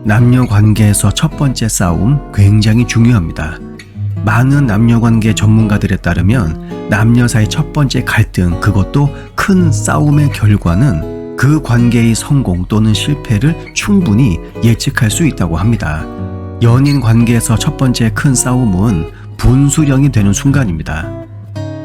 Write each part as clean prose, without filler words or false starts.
남녀 관계에서 첫 번째 싸움 굉장히 중요합니다. 많은 남녀 관계 전문가들에 따르면 남녀 사이 첫 번째 갈등, 그것도 큰 싸움의 결과는 그 관계의 성공 또는 실패를 충분히 예측할 수 있다고 합니다. 연인 관계에서 첫 번째 큰 싸움은 분수령이 되는 순간입니다.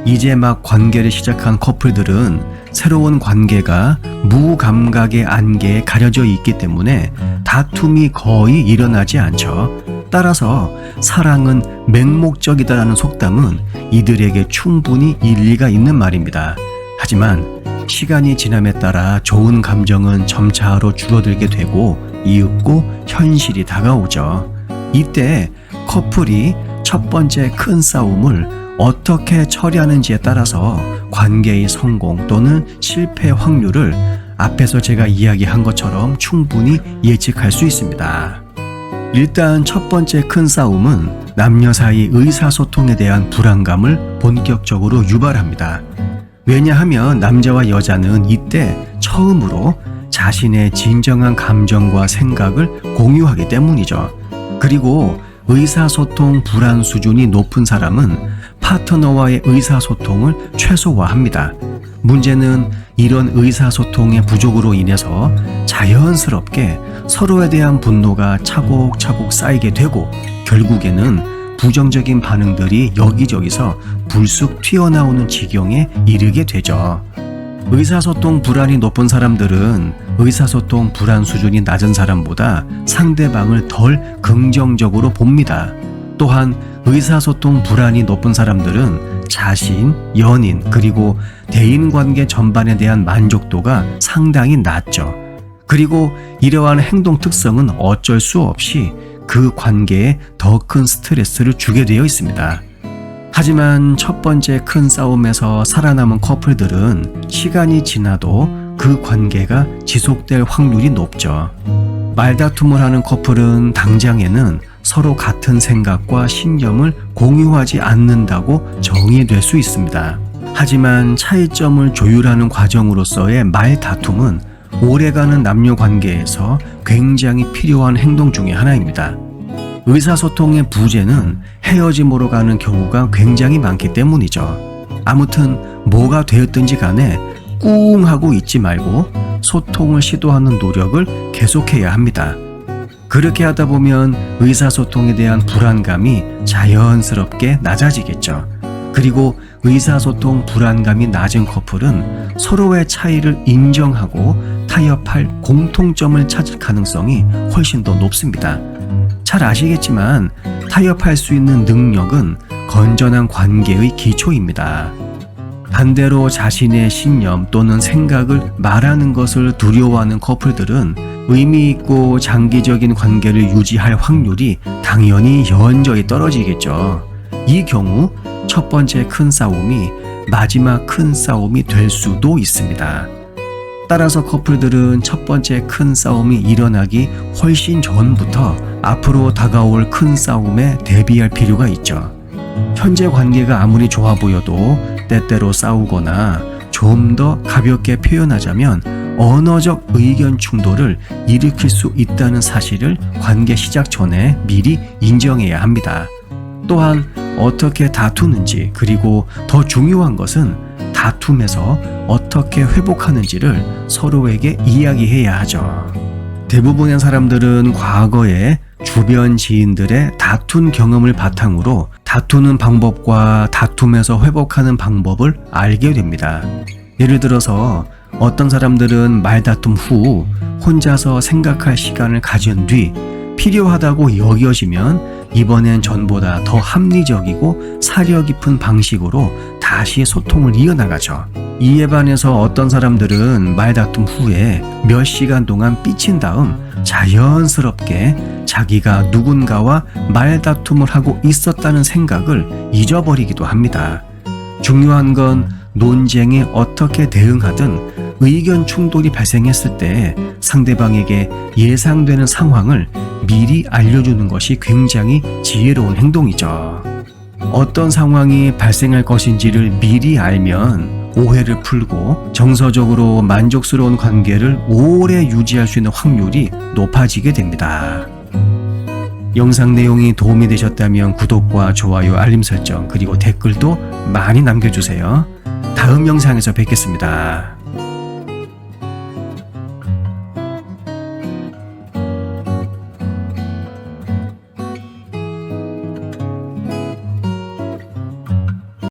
이제 막 관계를 시작한 커플들은 새로운 관계가 무감각의 안개에 가려져 있기 때문에 다툼이 거의 일어나지 않죠. 따라서 사랑은 맹목적이다라는 속담은 이들에게 충분히 일리가 있는 말입니다. 하지만 시간이 지남에 따라 좋은 감정은 점차로 줄어들게 되고 이윽고 현실이 다가오죠. 이때 커플이 첫 번째 큰 싸움을 어떻게 처리하는지에 따라서 관계의 성공 또는 실패 확률을 앞에서 제가 이야기한 것처럼 충분히 예측할 수 있습니다. 일단 첫 번째 큰 싸움은 남녀 사이 의사소통에 대한 불안감을 본격적으로 유발합니다. 왜냐하면 남자와 여자는 이때 처음으로 자신의 진정한 감정과 생각을 공유하기 때문이죠. 그리고 의사소통 불안 수준이 높은 사람은 파트너와의 의사소통을 최소화합니다. 문제는 이런 의사소통의 부족으로 인해서 자연스럽게 서로에 대한 분노가 차곡차곡 쌓이게 되고 결국에는 부정적인 반응들이 여기저기서 불쑥 튀어나오는 지경에 이르게 되죠. 의사소통 불안이 높은 사람들은 의사소통 불안 수준이 낮은 사람보다 상대방을 덜 긍정적으로 봅니다. 또한 의사소통 불안이 높은 사람들은 자신, 연인, 그리고 대인관계 전반에 대한 만족도가 상당히 낮죠. 그리고 이러한 행동 특성은 어쩔 수 없이 그 관계에 더 큰 스트레스를 주게 되어 있습니다. 하지만 첫 번째 큰 싸움에서 살아남은 커플들은 시간이 지나도 그 관계가 지속될 확률이 높죠. 말다툼을 하는 커플은 당장에는 서로 같은 생각과 신념을 공유하지 않는다고 정의될 수 있습니다. 하지만 차이점을 조율하는 과정으로서의 말다툼은 오래가는 남녀 관계에서 굉장히 필요한 행동 중에 하나입니다. 의사소통의 부재는 헤어짐으로 가는 경우가 굉장히 많기 때문이죠. 아무튼 뭐가 되었든지 간에 꿍 하고 있지 말고 소통을 시도하는 노력을 계속해야 합니다. 그렇게 하다 보면 의사소통에 대한 불안감이 자연스럽게 낮아지겠죠. 그리고 의사소통 불안감이 낮은 커플은 서로의 차이를 인정하고 타협할 공통점을 찾을 가능성이 훨씬 더 높습니다. 잘 아시겠지만 타협할 수 있는 능력은 건전한 관계의 기초입니다. 반대로 자신의 신념 또는 생각을 말하는 것을 두려워하는 커플들은 의미 있고 장기적인 관계를 유지할 확률이 당연히 현저히 떨어지겠죠. 이 경우 첫 번째 큰 싸움이 마지막 큰 싸움이 될 수도 있습니다. 따라서 커플들은 첫 번째 큰 싸움이 일어나기 훨씬 전부터 앞으로 다가올 큰 싸움에 대비할 필요가 있죠. 현재 관계가 아무리 좋아 보여도 때때로 싸우거나 좀 더 가볍게 표현하자면 언어적 의견 충돌을 일으킬 수 있다는 사실을 관계 시작 전에 미리 인정해야 합니다. 또한 어떻게 다투는지, 그리고 더 중요한 것은 다툼에서 어떻게 회복하는지를 서로에게 이야기해야 하죠. 대부분의 사람들은 과거에 주변 지인들의 다툰 경험을 바탕으로 다투는 방법과 다툼에서 회복하는 방법을 알게 됩니다. 예를 들어서 어떤 사람들은 말다툼 후 혼자서 생각할 시간을 가진 뒤 필요하다고 여겨지면 이번엔 전보다 더 합리적이고 사려 깊은 방식으로 다시 소통을 이어나가죠. 이에 반해서 어떤 사람들은 말다툼 후에 몇 시간 동안 삐친 다음 자연스럽게 자기가 누군가와 말다툼을 하고 있었다는 생각을 잊어버리기도 합니다. 중요한 건 논쟁에 어떻게 대응하든 의견 충돌이 발생했을 때 상대방에게 예상되는 상황을 미리 알려주는 것이 굉장히 지혜로운 행동이죠. 어떤 상황이 발생할 것인지를 미리 알면 오해를 풀고 정서적으로 만족스러운 관계를 오래 유지할 수 있는 확률이 높아지게 됩니다. 영상 내용이 도움이 되셨다면 구독과 좋아요, 알림 설정, 그리고 댓글도 많이 남겨주세요. 다음 영상에서 뵙겠습니다.